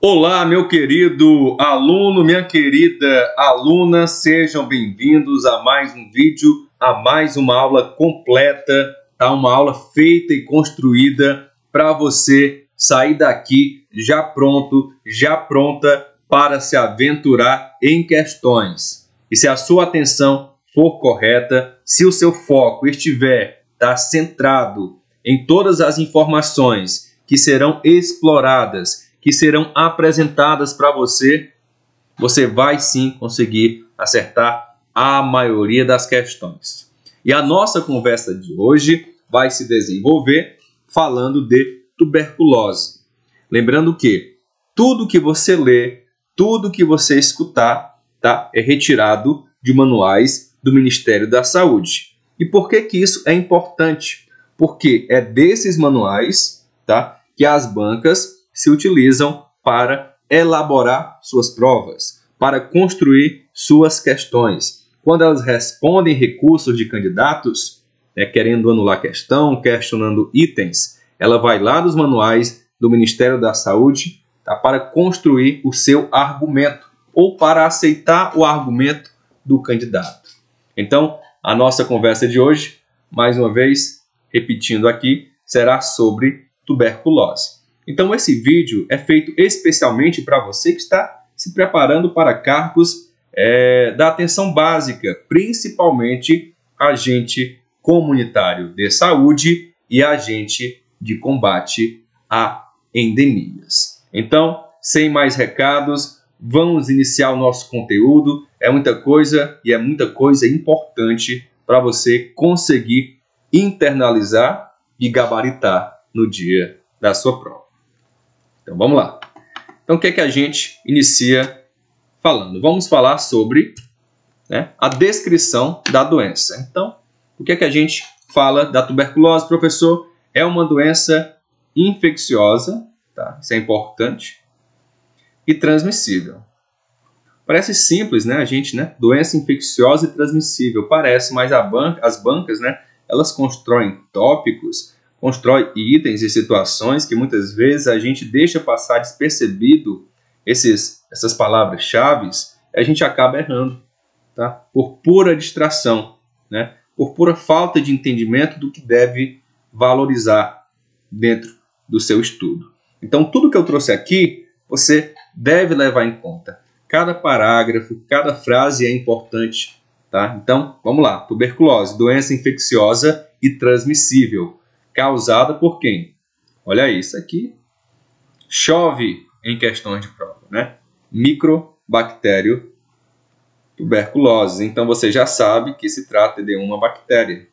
Olá, meu querido aluno, minha querida aluna, sejam bem-vindos a mais um vídeo, a mais uma aula completa, tá? Uma aula feita e construída para você sair daqui já pronto, já pronta para se aventurar em questões. E se a sua atenção for correta, se o seu foco estiver centrado em todas as informações que serão exploradas, que serão apresentadas para você, você vai sim conseguir acertar a maioria das questões. E a nossa conversa de hoje vai se desenvolver falando de tuberculose. Lembrando que tudo que você lê, tudo que você escutar, tá, é retirado de manuais do Ministério da Saúde. E por que isso é importante? Porque é desses manuais, tá, que as bancas se utilizam para elaborar suas provas, para construir suas questões. Quando elas respondem recursos de candidatos, querendo anular questão, questionando itens, ela vai lá dos manuais do Ministério da Saúde, tá, para construir o seu argumento ou para aceitar o argumento do candidato. Então, a nossa conversa de hoje, mais uma vez, repetindo aqui, será sobre tuberculose. Então, esse vídeo é feito especialmente para você que está se preparando para cargos da atenção básica, principalmente agente comunitário de saúde e agente de combate a endemias. Então, sem mais recados, vamos iniciar o nosso conteúdo. É muita coisa e é muita coisa importante para você conseguir internalizar e gabaritar no dia da sua prova. Então, vamos lá. Então, o que é que a gente inicia falando? Vamos falar sobre a descrição da doença. Então, o que é que a gente fala da tuberculose, professor? É uma doença infecciosa, tá? Isso é importante, e transmissível. Parece simples, né, Doença infecciosa e transmissível. Parece, mas as bancas, elas constroem tópicos, constrói itens e situações que muitas vezes a gente deixa passar despercebido essas palavras-chave, a gente acaba errando, tá? Por pura distração, por pura falta de entendimento do que deve valorizar dentro do seu estudo. Então, tudo que eu trouxe aqui, você deve levar em conta. Cada parágrafo, cada frase é importante, tá? Então, vamos lá. Tuberculose, doença infecciosa e transmissível. Causada por quem? Olha isso aqui. Chove em questões de prova, Microbactério tuberculose. Então, você já sabe que se trata de uma bactéria.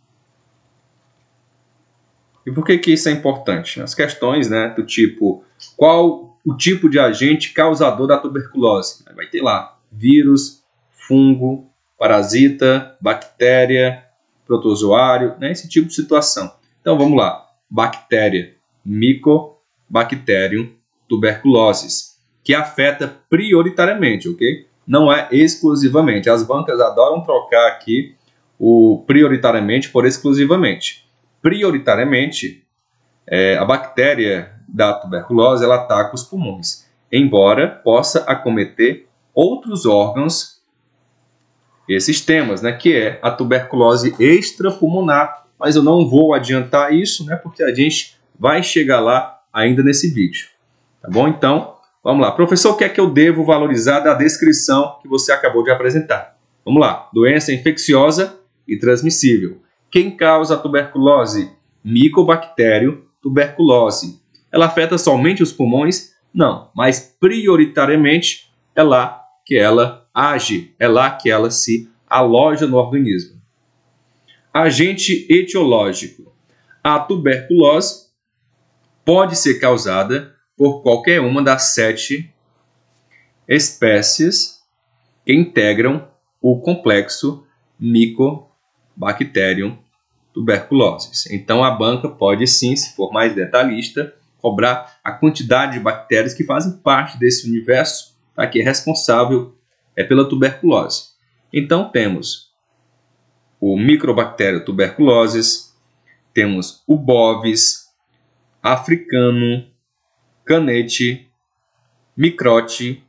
E por que isso é importante? As questões, do tipo, qual o tipo de agente causador da tuberculose? Vai ter lá vírus, fungo, parasita, bactéria, protozoário, esse tipo de situação. Então, vamos lá. Bactéria, Mycobacterium tuberculosis, que afeta prioritariamente, ok? Não é exclusivamente. As bancas adoram trocar aqui o prioritariamente por exclusivamente. Prioritariamente, a bactéria da tuberculose, ela ataca os pulmões, embora possa acometer outros órgãos e sistemas, que é a tuberculose extrapulmonar. Mas eu não vou adiantar isso, porque a gente vai chegar lá ainda nesse vídeo. Tá bom? Então, vamos lá. Professor, o que é que eu devo valorizar da descrição que você acabou de apresentar? Vamos lá. Doença infecciosa e transmissível. Quem causa a tuberculose? Mycobacterium tuberculose. Ela afeta somente os pulmões? Não, mas prioritariamente é lá que ela age, é lá que ela se aloja no organismo. Agente etiológico. A tuberculose pode ser causada por qualquer uma das 7 espécies que integram o complexo Mycobacterium tuberculosis. Então, a banca pode sim, se for mais detalhista, cobrar a quantidade de bactérias que fazem parte desse universo, que é responsável pela tuberculose. Então, temos o Microbacterium tuberculosis, temos o Bovis, africano, canete, microte,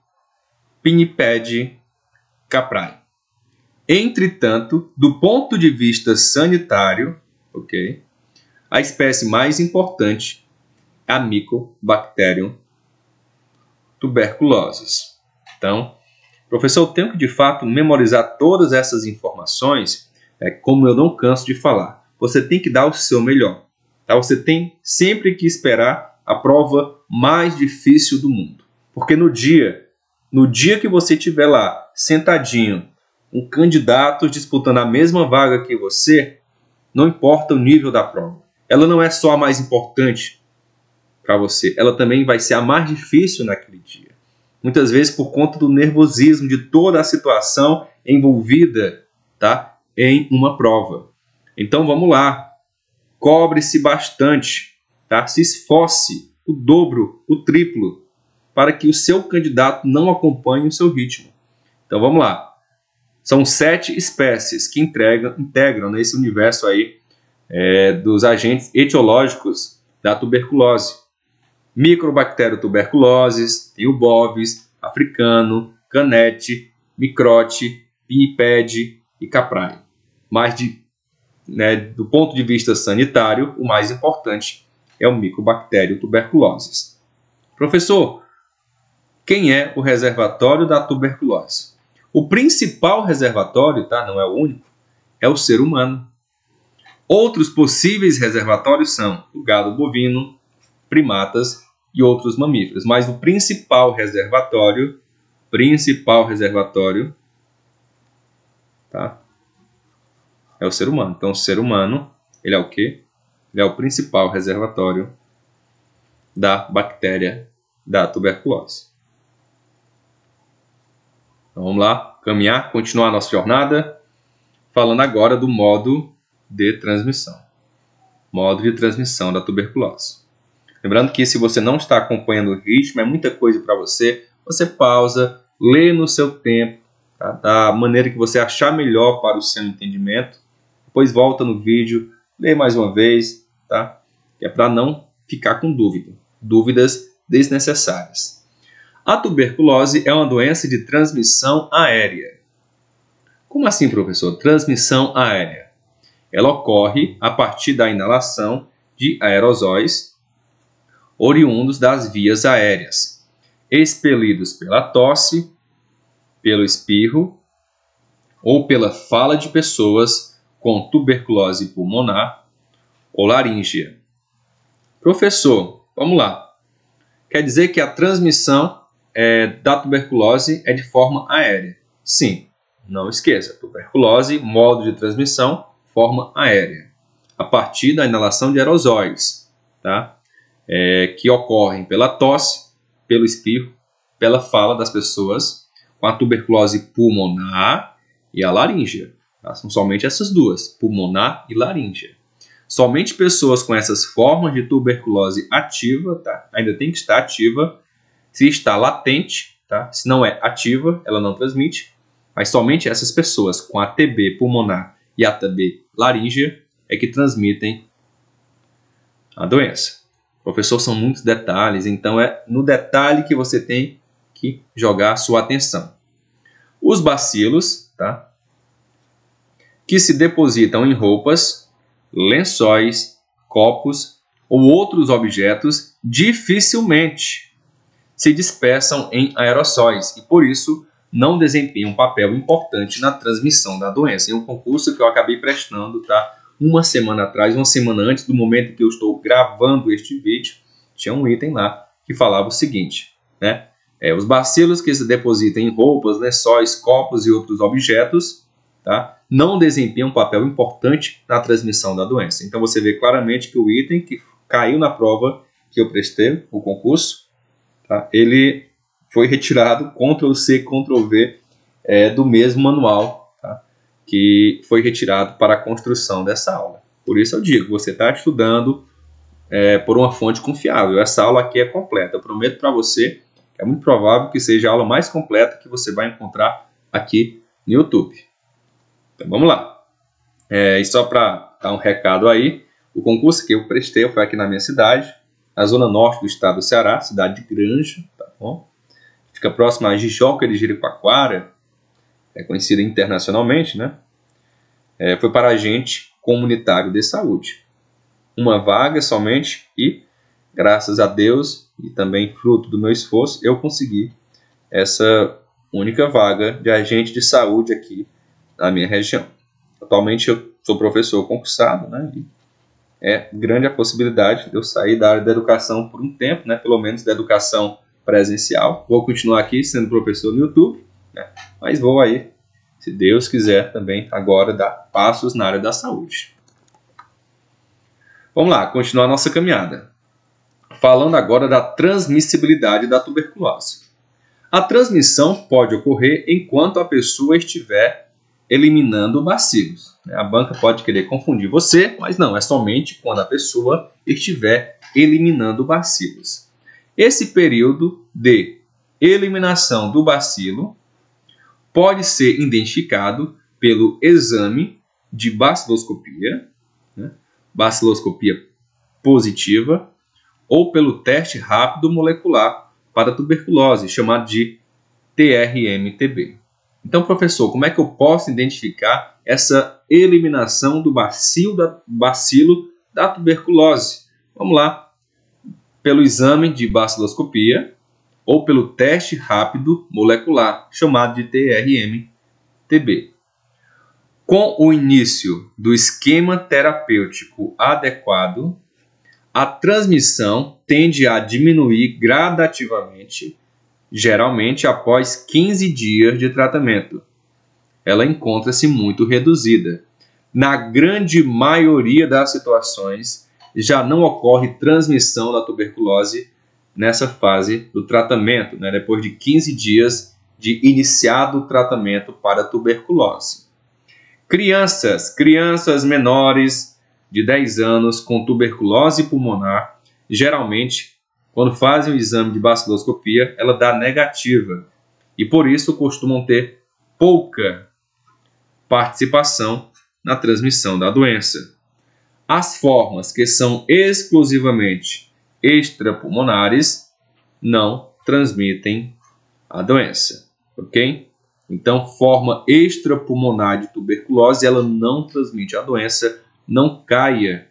pinnipede, caprae. Entretanto, do ponto de vista sanitário, ok, a espécie mais importante é a Mycobacterium tuberculosis. Então, professor, eu tenho que de fato memorizar todas essas informações, como eu não canso de falar. Você tem que dar o seu melhor. Tá? Você tem sempre que esperar a prova mais difícil do mundo. Porque no dia que você estiver lá, sentadinho, um candidato disputando a mesma vaga que você, não importa o nível da prova. Ela não é só a mais importante para você, ela também vai ser a mais difícil naquele dia. Muitas vezes por conta do nervosismo de toda a situação envolvida, tá, em uma prova. Então vamos lá, cobre-se bastante, tá? Se esforce o dobro, o triplo, para que o seu candidato não acompanhe o seu ritmo. Então vamos lá. São 7 espécies que integram nesse universo aí dos agentes etiológicos da tuberculose. Microbactério tuberculosis, tem o bovis, africano, canete, microte, pinnipede e caprae. Mas do ponto de vista sanitário, o mais importante é o Mycobacterium tuberculosis. Professor, quem é o reservatório da tuberculose? O principal reservatório, tá, não é o único, é o ser humano. Outros possíveis reservatórios são o gado bovino, primatas e outros mamíferos. Mas o principal reservatório, tá, é o ser humano. Então, o ser humano, ele é o quê? Ele é o principal reservatório da bactéria da tuberculose. Então, vamos lá, caminhar, continuar a nossa jornada, falando agora do modo de transmissão. Modo de transmissão da tuberculose. Lembrando que se você não está acompanhando o ritmo, é muita coisa para você, você pausa, lê no seu tempo, tá? Da maneira que você achar melhor para o seu entendimento. Depois volta no vídeo, lê mais uma vez, tá? Que é para não ficar com dúvidas desnecessárias. A tuberculose é uma doença de transmissão aérea. Como assim, professor? Transmissão aérea. Ela ocorre a partir da inalação de aerosóis oriundos das vias aéreas, expelidos pela tosse, pelo espirro ou pela fala de pessoas com tuberculose pulmonar ou laríngea. Professor, vamos lá. Quer dizer que a transmissão da tuberculose é de forma aérea? Sim, não esqueça. Tuberculose, modo de transmissão, forma aérea. A partir da inalação de aerosóis, tá? Que ocorrem pela tosse, pelo espirro, pela fala das pessoas com a tuberculose pulmonar e a laríngea. Tá? São somente essas duas, pulmonar e laríngea. Somente pessoas com essas formas de tuberculose ativa, tá? Ainda tem que estar ativa. Se está latente, tá? Se não é ativa, ela não transmite. Mas somente essas pessoas com a TB pulmonar e a TB laríngea é que transmitem a doença. Professor, são muitos detalhes, então é no detalhe que você tem que jogar a sua atenção. Os bacilos, tá? Que se depositam em roupas, lençóis, copos ou outros objetos dificilmente se dispersam em aerossóis e, por isso, não desempenham um papel importante na transmissão da doença. Em um concurso que eu acabei prestando, tá? Uma semana atrás, uma semana antes do momento que eu estou gravando este vídeo, tinha um item lá que falava o seguinte, né? Os bacilos que se depositam em roupas, lençóis, copos e outros objetos, tá? Não desempenham um papel importante na transmissão da doença. Então você vê claramente que o item que caiu na prova que eu prestei, o concurso, tá? Ele foi retirado, Ctrl+C, Ctrl+V, do mesmo manual, tá? Que foi retirado para a construção dessa aula. Por isso eu digo, você está estudando por uma fonte confiável. Essa aula aqui é completa. Eu prometo para você que é muito provável que seja a aula mais completa que você vai encontrar aqui no YouTube. Então vamos lá. E só para dar um recado aí, o concurso que eu prestei foi aqui na minha cidade, na zona norte do estado do Ceará, cidade de Granja, tá bom? fica próximo à Jijoca de Jericoacoara, é conhecida internacionalmente, né? Foi para agente comunitário de saúde. Uma vaga somente e, graças a Deus e também fruto do meu esforço, eu consegui essa única vaga de agente de saúde aqui na minha região. Atualmente eu sou professor concursado, né? E é grande a possibilidade de eu sair da área da educação por um tempo, né? Pelo menos da educação presencial. Vou continuar aqui sendo professor no YouTube, né? Mas vou aí, se Deus quiser, também agora dar passos na área da saúde. Vamos lá, continuar a nossa caminhada. Falando agora da transmissibilidade da tuberculose. A transmissão pode ocorrer enquanto a pessoa estiver eliminando bacilos. A banca pode querer confundir você, mas não, é somente quando a pessoa estiver eliminando bacilos. Esse período de eliminação do bacilo pode ser identificado pelo exame de baciloscopia, né? Baciloscopia positiva, ou pelo teste rápido molecular para tuberculose, chamado de TRM-TB. Então, professor, como é que eu posso identificar essa eliminação do bacilo da tuberculose? Vamos lá. Pelo exame de baciloscopia ou pelo teste rápido molecular, chamado de TRM-TB. Com o início do esquema terapêutico adequado, a transmissão tende a diminuir gradativamente, geralmente após 15 dias de tratamento. Ela encontra-se muito reduzida. Na grande maioria das situações, já não ocorre transmissão da tuberculose nessa fase do tratamento, né, depois de 15 dias de iniciado o tratamento para a tuberculose. Crianças menores de 10 anos com tuberculose pulmonar, geralmente, quando fazem o exame de baciloscopia, ela dá negativa e, por isso, costumam ter pouca participação na transmissão da doença. As formas que são exclusivamente extrapulmonares não transmitem a doença, ok? Então, forma extrapulmonar de tuberculose, ela não transmite a doença. Não caia,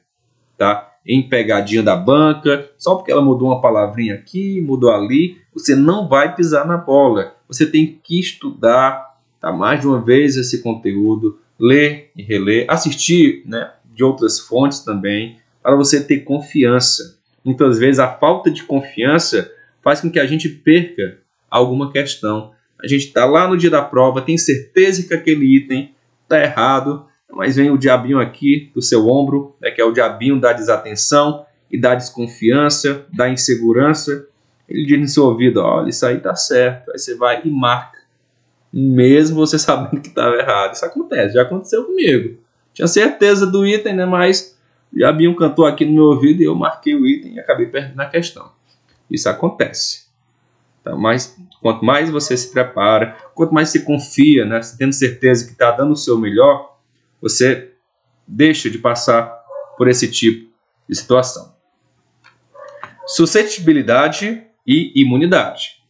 tá, em pegadinha da banca, só porque ela mudou uma palavrinha aqui, mudou ali, você não vai pisar na bola. Você tem que estudar, tá, mais de uma vez esse conteúdo, ler e reler, assistir, né, de outras fontes também, para você ter confiança. Muitas vezes a falta de confiança faz com que a gente perca alguma questão. A gente está lá no dia da prova, tem certeza que aquele item está errado, mas vem o diabinho aqui do seu ombro, né, que é o diabinho da desatenção e da desconfiança, da insegurança. Ele diz no seu ouvido, olha, isso aí está certo. Aí você vai e marca, mesmo você sabendo que estava errado. Isso acontece, já aconteceu comigo. Tinha certeza do item, né, mas o diabinho cantou aqui no meu ouvido e eu marquei o item e acabei perdendo a questão. Isso acontece. Tá? Mas quanto mais você se prepara, quanto mais você confia, né, tendo certeza que está dando o seu melhor, você deixa de passar por esse tipo de situação. Suscetibilidade e imunidade.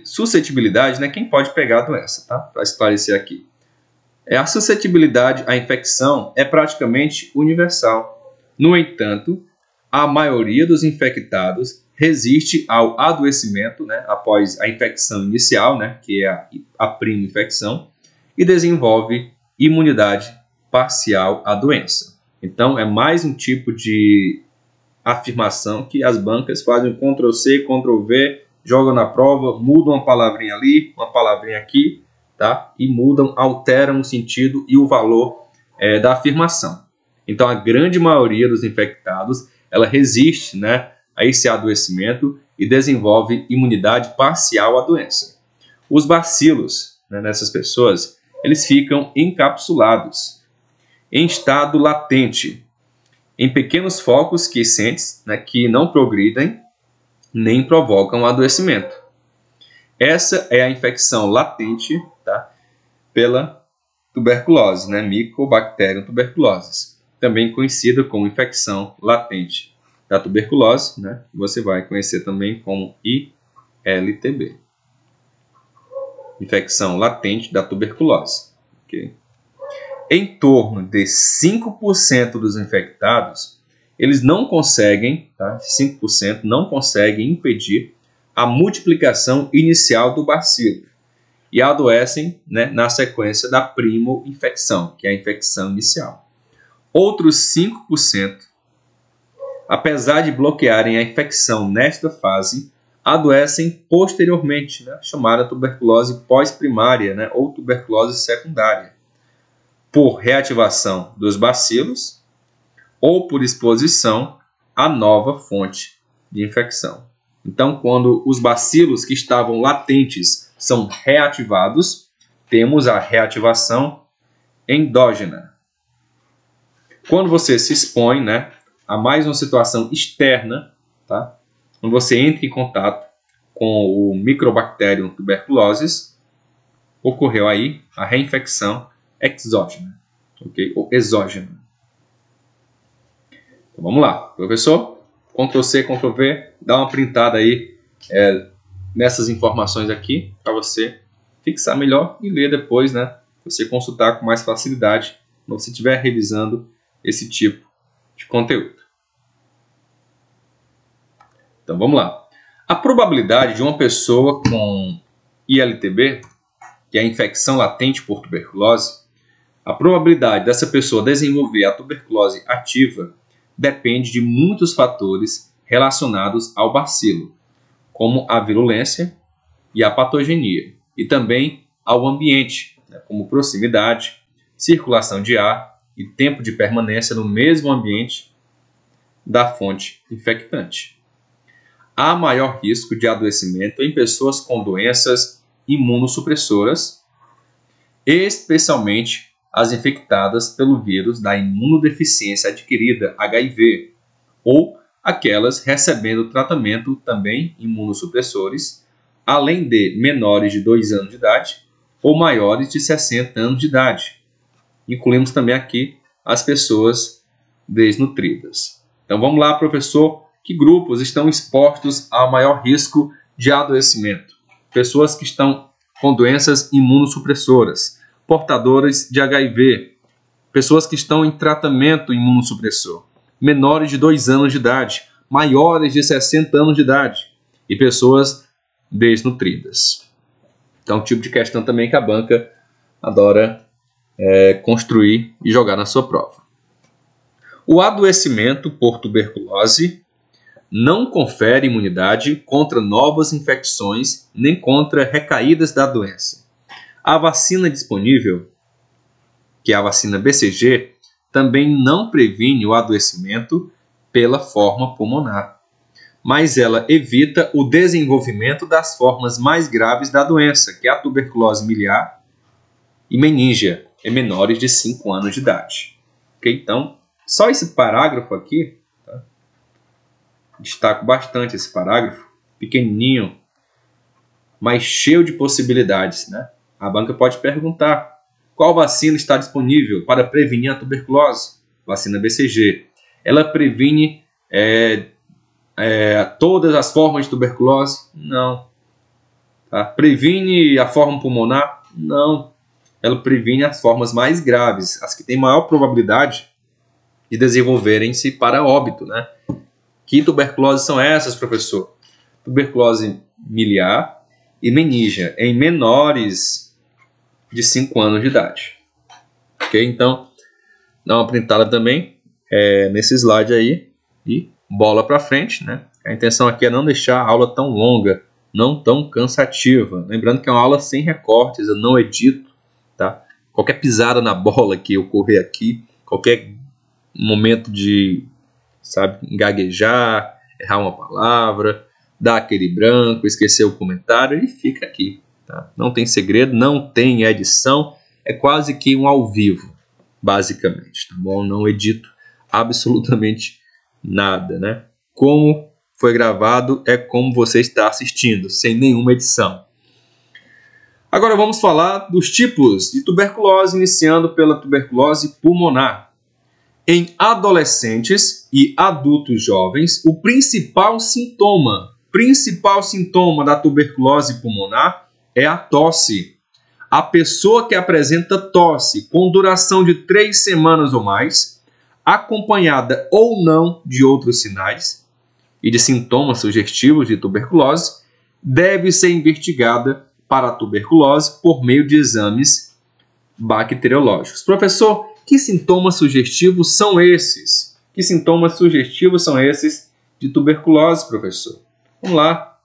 Suscetibilidade, né, quem pode pegar a doença, tá? Para esclarecer aqui. A suscetibilidade à infecção é praticamente universal. No entanto, a maioria dos infectados resiste ao adoecimento, né, após a infecção inicial, né, que é a prima infecção, e desenvolve imunidade parcial à doença. Então, é mais um tipo de afirmação que as bancas fazem um Ctrl+C, Ctrl+V, jogam na prova, mudam uma palavrinha ali, uma palavrinha aqui, tá? E mudam, alteram o sentido e o valor da afirmação. Então, a grande maioria dos infectados, ela resiste, né, a esse adoecimento e desenvolve imunidade parcial à doença. Os bacilos, né, nessas pessoas, eles ficam encapsulados, em estado latente, em pequenos focos quiescentes, né, que não progridem nem provocam adoecimento. Essa é a infecção latente, tá, pela tuberculose, né, Mycobacterium tuberculosis, também conhecida como infecção latente da tuberculose, né, você vai conhecer também como ILT. LTB. Infecção latente da tuberculose. Okay? Em torno de 5% dos infectados, eles não conseguem, tá? 5% não conseguem impedir a multiplicação inicial do bacilo e adoecem, né, na sequência da primo-infecção, que é a infecção inicial. Outros 5%, apesar de bloquearem a infecção nesta fase, adoecem posteriormente, né, chamada tuberculose pós-primária, né, ou tuberculose secundária, por reativação dos bacilos ou por exposição a nova fonte de infecção. Então, quando os bacilos que estavam latentes são reativados, temos a reativação endógena. Quando você se expõe, né, a mais uma situação externa, tá? Quando você entra em contato com o Mycobacterium tuberculosis, ocorreu aí a reinfecção exógena, ok? Ou exógena. Então, vamos lá, professor. Ctrl+C, Ctrl+V, dá uma printada aí nessas informações aqui para você fixar melhor e ler depois, né? Você consultar com mais facilidade quando você estiver revisando esse tipo de conteúdo. Então vamos lá. A probabilidade de uma pessoa com ILTB, que é a infecção latente por tuberculose, a probabilidade dessa pessoa desenvolver a tuberculose ativa depende de muitos fatores relacionados ao bacilo, como a virulência e a patogenia, e também ao ambiente, né, como proximidade, circulação de ar e tempo de permanência no mesmo ambiente da fonte infectante. Há maior risco de adoecimento em pessoas com doenças imunossupressoras, especialmente as infectadas pelo vírus da imunodeficiência adquirida, HIV, ou aquelas recebendo tratamento também imunossupressores, além de menores de 2 anos de idade ou maiores de 60 anos de idade. Incluímos também aqui as pessoas desnutridas. Então vamos lá, professor. Que grupos estão expostos ao maior risco de adoecimento? Pessoas que estão com doenças imunossupressoras, portadoras de HIV, pessoas que estão em tratamento imunossupressor, menores de 2 anos de idade, maiores de 60 anos de idade e pessoas desnutridas. Então, um tipo de questão também que a banca adora construir e jogar na sua prova. O adoecimento por tuberculose não confere imunidade contra novas infecções nem contra recaídas da doença. A vacina disponível, que é a vacina BCG, também não previne o adoecimento pela forma pulmonar, mas ela evita o desenvolvimento das formas mais graves da doença, que é a tuberculose miliar e meníngea, em menores de 5 anos de idade. Okay? Então, só esse parágrafo aqui, tá? Destaco bastante esse parágrafo, pequenininho, mas cheio de possibilidades, né? A banca pode perguntar: qual vacina está disponível para prevenir a tuberculose? Vacina BCG. Ela previne todas as formas de tuberculose? Não. Tá? Previne a forma pulmonar? Não. Ela previne as formas mais graves, as que têm maior probabilidade de desenvolverem-se para óbito, né? Que tuberculose são essas, professor? Tuberculose miliar e meníngea, em menores de 5 anos de idade. Ok? Então, dá uma printada também nesse slide aí e bola para frente, né? A intenção aqui é não deixar a aula tão longa, não tão cansativa. Lembrando que é uma aula sem recortes, eu não edito, tá? Qualquer pisada na bola que ocorrer aqui, qualquer momento de, gaguejar, errar uma palavra, dar aquele branco, esquecer o comentário, e fica aqui. Tá? Não tem segredo, não tem edição, é quase que um ao vivo, basicamente. Tá bom? Não edito absolutamente nada, né? Como foi gravado é como você está assistindo, sem nenhuma edição. Agora vamos falar dos tipos de tuberculose, iniciando pela tuberculose pulmonar. Em adolescentes e adultos jovens, o principal sintoma principal sintoma da tuberculose pulmonar é a tosse. A pessoa que apresenta tosse com duração de 3 semanas ou mais, acompanhada ou não de outros sinais e de sintomas sugestivos de tuberculose, deve ser investigada para a tuberculose por meio de exames bacteriológicos. Professor, que sintomas sugestivos são esses? Que sintomas sugestivos são esses de tuberculose, professor? Vamos lá.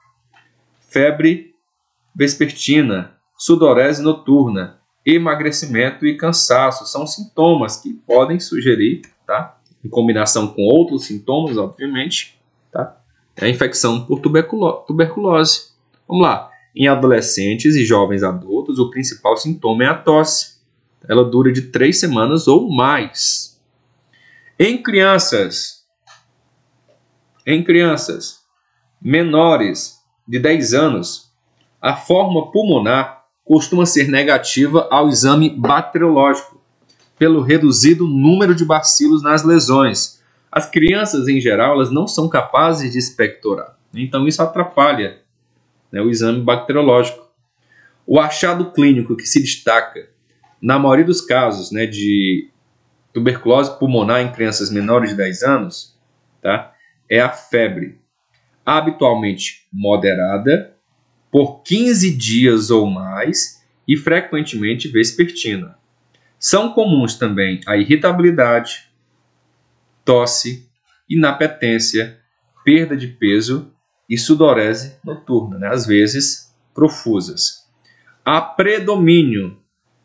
Febre vespertina, sudorese noturna, emagrecimento e cansaço são sintomas que podem sugerir, tá? Em combinação com outros sintomas, obviamente, tá? É a infecção por tuberculose. Vamos lá. Em adolescentes e jovens adultos, o principal sintoma é a tosse. Ela dura de 3 semanas ou mais. Em crianças menores de 10 anos, a forma pulmonar costuma ser negativa ao exame bacteriológico, pelo reduzido número de bacilos nas lesões. As crianças, em geral, elas não são capazes de expectorar. Então, isso atrapalha, né, o exame bacteriológico. O achado clínico que se destaca, na maioria dos casos, né, de tuberculose pulmonar em crianças menores de 10 anos, tá, é a febre, habitualmente moderada, por 15 dias ou mais e frequentemente vespertina. São comuns também a irritabilidade, tosse, inapetência, perda de peso e sudorese noturna, né? Às vezes profusas. Há predomínio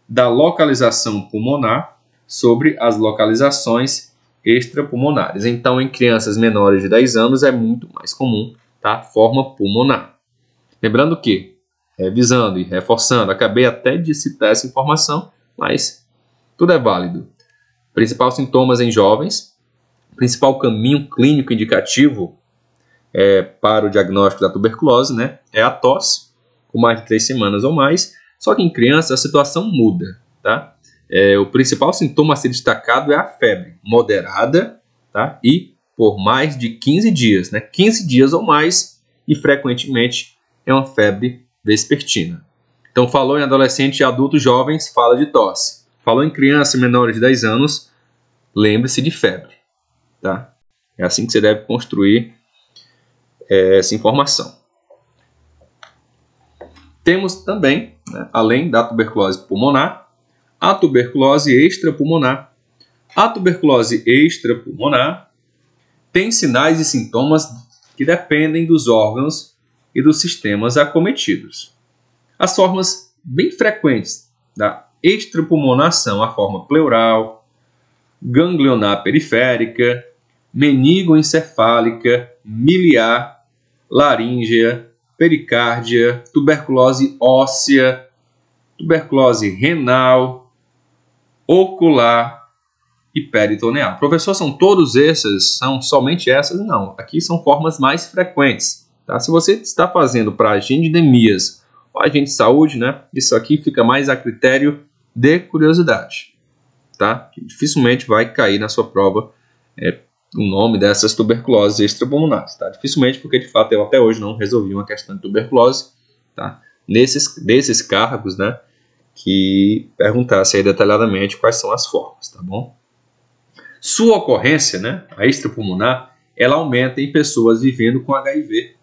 da localização pulmonar sobre as localizações extrapulmonares. Então, em crianças menores de 10 anos é muito mais comum, tá? Forma pulmonar. Lembrando que, revisando e reforçando, acabei até de citar essa informação, mas tudo é válido. Principais sintomas em jovens, principal caminho clínico indicativo para o diagnóstico da tuberculose, né, é a tosse, com mais de 3 semanas ou mais, só que em criança a situação muda, tá? O principal sintoma a ser destacado é a febre moderada, tá? E por mais de 15 dias, né? 15 dias ou mais, e frequentemente é uma febre vespertina. Então, falou em adolescente e adultos jovens, fala de tosse. Falou em criança menores de 10 anos, lembre-se de febre, tá? É assim que você deve construir essa informação. Temos também, né, além da tuberculose pulmonar, a tuberculose extrapulmonar. A tuberculose extrapulmonar tem sinais e sintomas que dependem dos órgãos e dos sistemas acometidos. As formas bem frequentes da extrapulmonar são a forma pleural, ganglionar periférica, menigoencefálica, miliar, laríngea, pericárdia, tuberculose óssea, tuberculose renal, ocular e peritoneal. Professor, são todos esses? São somente essas? Não, aqui são formas mais frequentes. Tá? Se você está fazendo para agente de endemias ou agente de saúde, né, isso aqui fica mais a critério de curiosidade. Tá? Dificilmente vai cair na sua prova o nome dessas tuberculoses extrapulmonares. Tá? Dificilmente, porque de fato eu até hoje não resolvi uma questão de tuberculose, tá? Desses cargos, né, que perguntasse aí detalhadamente quais são as formas. Tá bom? Sua ocorrência, né, a extrapulmonar, ela aumenta em pessoas vivendo com HIV.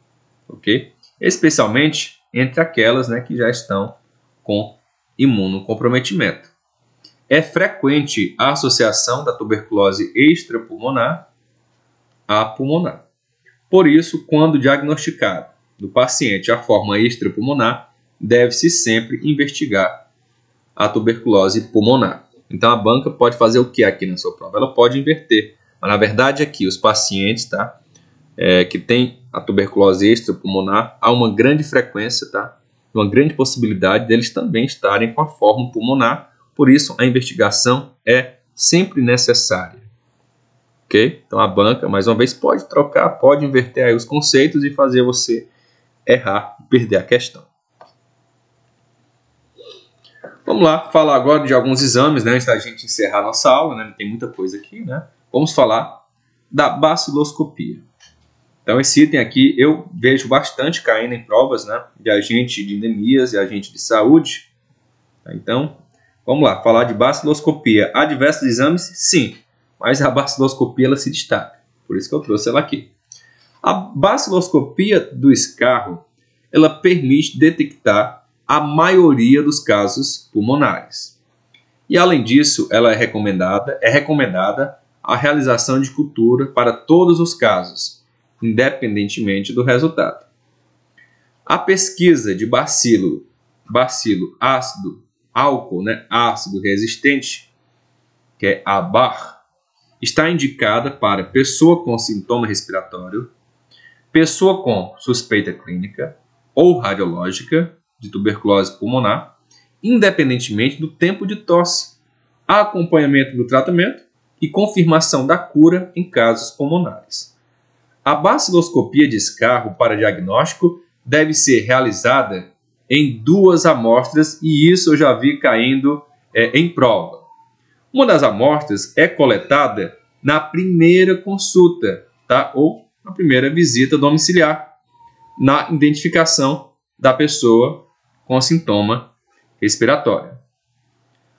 Okay? Especialmente entre aquelas, né, que já estão com imunocomprometimento. É frequente a associação da tuberculose extrapulmonar à pulmonar. Por isso, quando diagnosticado do paciente a forma extrapulmonar, deve-se sempre investigar a tuberculose pulmonar. Então, a banca pode fazer o que aqui na sua prova? Ela pode inverter. Mas, na verdade, aqui, os pacientes, tá, que têm a tuberculose extrapulmonar, há uma grande frequência, tá, uma grande possibilidade deles também estarem com a forma pulmonar. Por isso, a investigação é sempre necessária. Ok? Então, a banca, mais uma vez, pode trocar, pode inverter aí os conceitos e fazer você errar e perder a questão. Vamos lá, falar agora de alguns exames, né, antes da gente encerrar nossa aula, né, tem muita coisa aqui, né? Vamos falar da baciloscopia. Então, esse item aqui eu vejo bastante caindo em provas, né, de agente de endemias e agente de saúde. Então, vamos lá, falar de baciloscopia. Há diversos exames? Sim, mas a baciloscopia ela se destaca. Por isso que eu trouxe ela aqui. A baciloscopia do escarro, ela permite detectar a maioria dos casos pulmonares. E além disso, ela é recomendada a realização de cultura para todos os casos, independentemente do resultado. A pesquisa de bacilo ácido, álcool, né, ácido resistente, que é a BAR, está indicada para pessoa com sintoma respiratório, pessoa com suspeita clínica ou radiológica de tuberculose pulmonar, independentemente do tempo de tosse, acompanhamento do tratamento e confirmação da cura em casos pulmonares. A baciloscopia de escarro para diagnóstico deve ser realizada em 2 amostras e isso eu já vi caindo em prova. Uma das amostras é coletada na primeira consulta, tá? Ou na primeira visita domiciliar, na identificação da pessoa com sintoma respiratório.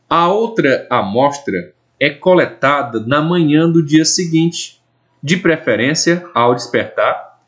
A outra amostra é coletada na manhã do dia seguinte, de preferência ao despertar,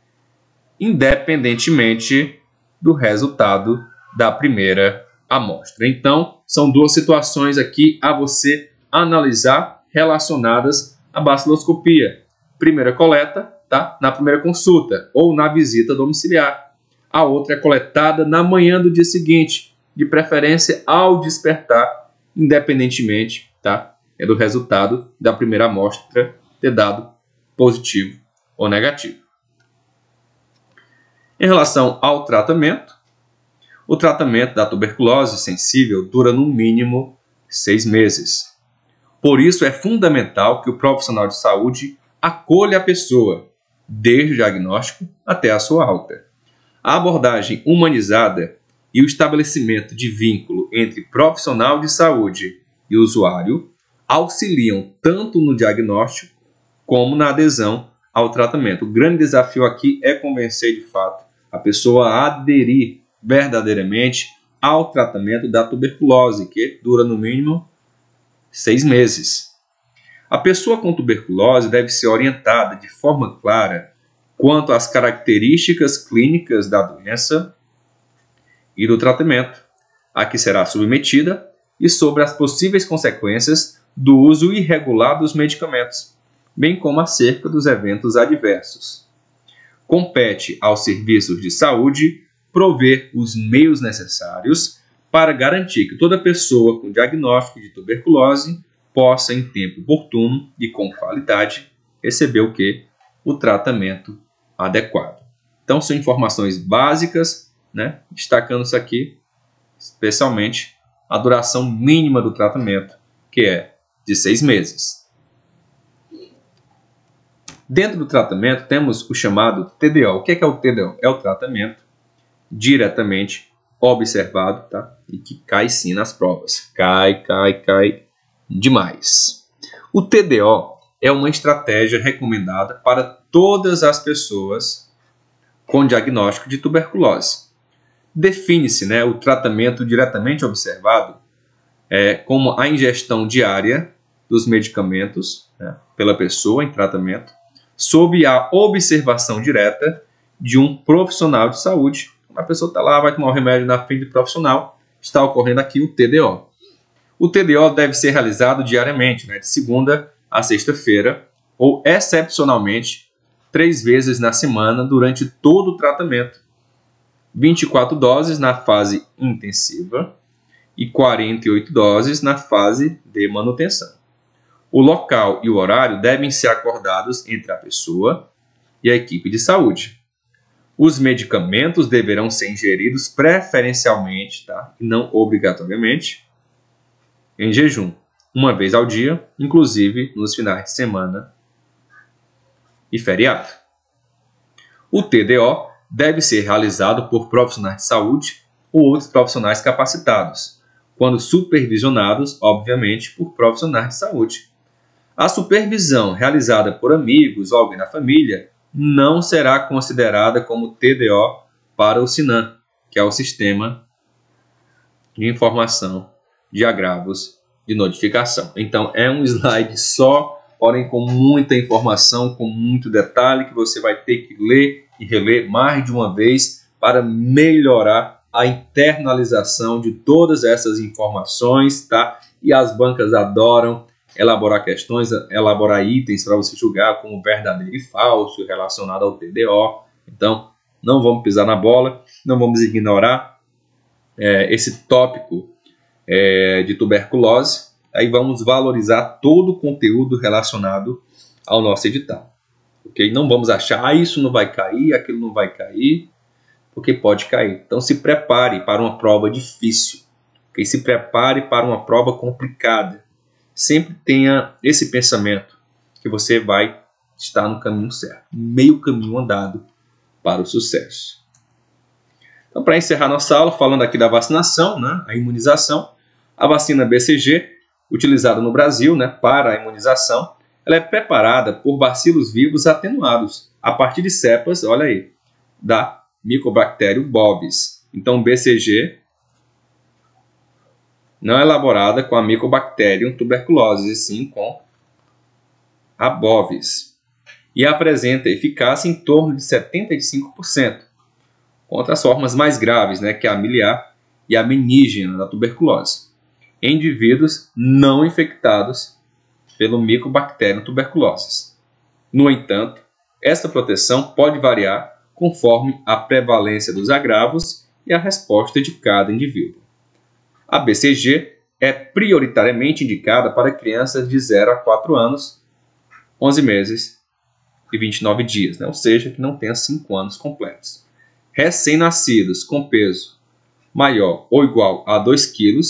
independentemente do resultado da primeira amostra. Então, são 2 situações aqui a você analisar relacionadas à baciloscopia. Primeira coleta, tá? Na primeira consulta ou na visita domiciliar. A outra é coletada na manhã do dia seguinte, de preferência ao despertar, independentemente, tá, do resultado da primeira amostra ter dado positivo ou negativo. Em relação ao tratamento, o tratamento da tuberculose sensível dura no mínimo 6 meses. Por isso é fundamental que o profissional de saúde acolha a pessoa, desde o diagnóstico até a sua alta. A abordagem humanizada e o estabelecimento de vínculo entre profissional de saúde e usuário auxiliam tanto no diagnóstico como na adesão ao tratamento. O grande desafio aqui é convencer de fato a pessoa a aderir verdadeiramente ao tratamento da tuberculose, que dura no mínimo 6 meses. A pessoa com tuberculose deve ser orientada de forma clara quanto às características clínicas da doença e do tratamento a que será submetida e sobre as possíveis consequências do uso irregular dos medicamentos, bem como acerca dos eventos adversos. Compete aos serviços de saúde prover os meios necessários para garantir que toda pessoa com diagnóstico de tuberculose possa, em tempo oportuno e com qualidade, receber o quê? O tratamento adequado. Então, são informações básicas, né? Destacando isso aqui, especialmente a duração mínima do tratamento, que é de 6 meses. Dentro do tratamento, temos o chamado TDO. O que é o TDO? É o tratamento diretamente observado, tá? E que cai sim nas provas. Cai demais. O TDO é uma estratégia recomendada para todas as pessoas com diagnóstico de tuberculose. Define-se, né, o tratamento diretamente observado como a ingestão diária dos medicamentos, né, pela pessoa em tratamento, sob a observação direta de um profissional de saúde. A pessoa está lá, vai tomar o remédio na frente do profissional, está ocorrendo aqui o TDO. O TDO deve ser realizado diariamente, né, de segunda a sexta-feira, ou excepcionalmente 3 vezes na semana durante todo o tratamento. 24 doses na fase intensiva e 48 doses na fase de manutenção. O local e o horário devem ser acordados entre a pessoa e a equipe de saúde. Os medicamentos deverão ser ingeridos preferencialmente, tá? E não obrigatoriamente, em jejum, uma vez ao dia, inclusive nos finais de semana e feriado. O TDO deve ser realizado por profissionais de saúde ou outros profissionais capacitados, quando supervisionados, obviamente, por profissionais de saúde. A supervisão realizada por amigos ou alguém da família não será considerada como TDO para o SINAM, que é o Sistema de Informação de Agravos de Notificação. Então, é um slide só, porém com muita informação, com muito detalhe, que você vai ter que ler e reler mais de uma vez para melhorar a internalização de todas essas informações, tá? E as bancas adoram elaborar questões, elaborar itens para você julgar como verdadeiro e falso relacionado ao TDO. Então, não vamos pisar na bola, não vamos ignorar esse tópico de tuberculose. Aí vamos valorizar todo o conteúdo relacionado ao nosso edital. Okay? Não vamos achar, isso não vai cair, aquilo não vai cair, porque pode cair. Então se prepare para uma prova difícil. Okay? Se prepare para uma prova complicada. Sempre tenha esse pensamento que você vai estar no caminho certo. Meio caminho andado para o sucesso. Então, para encerrar nossa aula, falando aqui da vacinação, né, a imunização, a vacina BCG, utilizada no Brasil, né, para a imunização, ela é preparada por bacilos vivos atenuados, a partir de cepas, olha aí, da Mycobacterium bovis. Então, BCG não é elaborada com a Mycobacterium tuberculose, e sim com a bovis. E apresenta eficácia em torno de 75%, contra as formas mais graves, né, que é a miliar e a menígena da tuberculose, em indivíduos não infectados pelo Mycobacterium tuberculosis. No entanto, esta proteção pode variar conforme a prevalência dos agravos e a resposta de cada indivíduo. A BCG é prioritariamente indicada para crianças de 0 a 4 anos, 11 meses e 29 dias, né? Ou seja, que não tenha 5 anos completos. Recém-nascidos com peso maior ou igual a 2 kg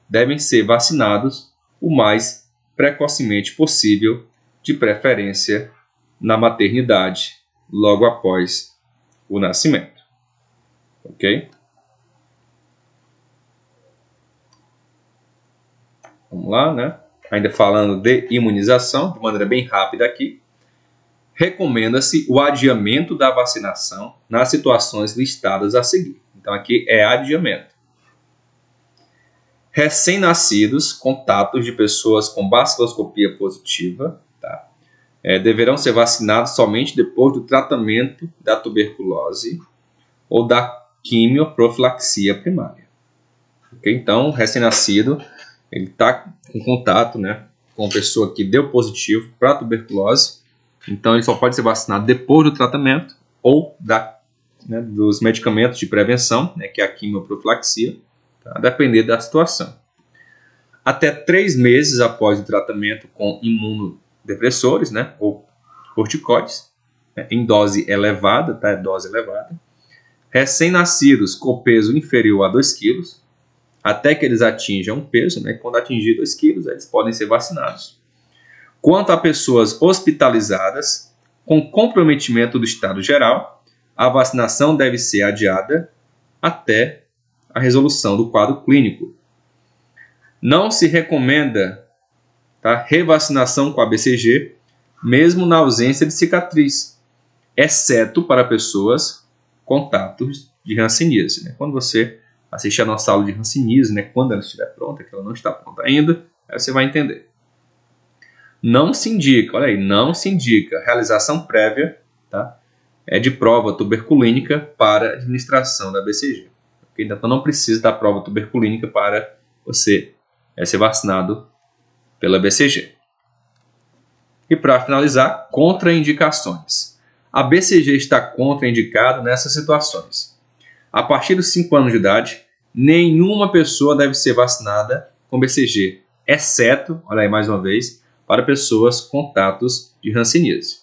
devem ser vacinados o mais precocemente possível, de preferência na maternidade, logo após o nascimento. Ok? Vamos lá, né? Ainda falando de imunização, de maneira bem rápida aqui. Recomenda-se o adiamento da vacinação nas situações listadas a seguir. Então, aqui é adiamento. Recém-nascidos, contatos de pessoas com baciloscopia positiva, tá? Deverão ser vacinados somente depois do tratamento da tuberculose ou da quimioprofilaxia primária. Okay? Então, recém-nascido, ele está em contato, né, com a pessoa que deu positivo para tuberculose, então ele só pode ser vacinado depois do tratamento ou dos medicamentos de prevenção, né, que é a quimioprofilaxia, tá, a depender da situação. Até 3 meses após o tratamento com imunodepressores, né, ou corticoides, né, em dose elevada, tá, dose elevada. Recém-nascidos com peso inferior a 2 kg, até que eles atinjam um peso, né? Quando atingir 2 kg, eles podem ser vacinados. Quanto a pessoas hospitalizadas com comprometimento do estado geral, a vacinação deve ser adiada até a resolução do quadro clínico. Não se recomenda, tá, revacinação com a BCG, mesmo na ausência de cicatriz, exceto para pessoas contatos de hanseníase, né? Quando você assistir a nossa aula de hanseníase, né, quando ela estiver pronta, que ela não está pronta ainda, aí você vai entender. Não se indica, olha aí, não se indica realização prévia, tá, de prova tuberculínica para administração da BCG. Okay? Então não precisa da prova tuberculínica para você ser vacinado pela BCG. E para finalizar, contraindicações. A BCG está contraindicada nessas situações. A partir dos 5 anos de idade, nenhuma pessoa deve ser vacinada com BCG, exceto, olha aí mais uma vez, para pessoas com contatos de hanseníase.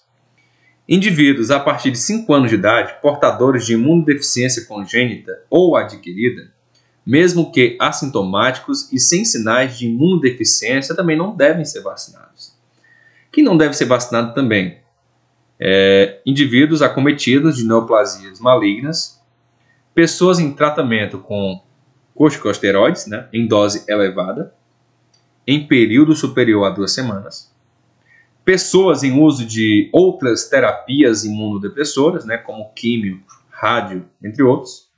Indivíduos a partir de 5 anos de idade, portadores de imunodeficiência congênita ou adquirida, mesmo que assintomáticos e sem sinais de imunodeficiência, também não devem ser vacinados. Quem não deve ser vacinado também? Indivíduos acometidos de neoplasias malignas, pessoas em tratamento com corticosteroides, né, em dose elevada, em período superior a 2 semanas, pessoas em uso de outras terapias imunodepressoras, né, como químio, rádio, entre outros,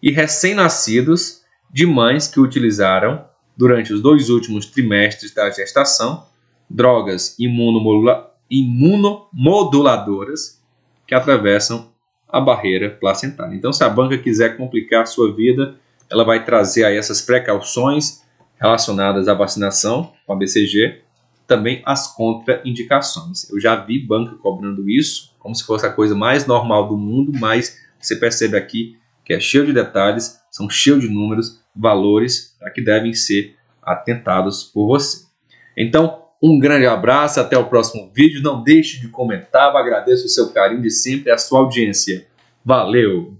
e recém-nascidos de mães que utilizaram, durante os 2 últimos trimestres da gestação, drogas imunomoduladoras que atravessam a barreira placentária. Então, se a banca quiser complicar a sua vida, ela vai trazer aí essas precauções relacionadas à vacinação com a BCG, também as contraindicações. Eu já vi banca cobrando isso, como se fosse a coisa mais normal do mundo, mas você percebe aqui que é cheio de detalhes, são cheio de números, valores que devem ser atentados por você. Então, um grande abraço, até o próximo vídeo. Não deixe de comentar, eu agradeço o seu carinho de sempre e a sua audiência. Valeu!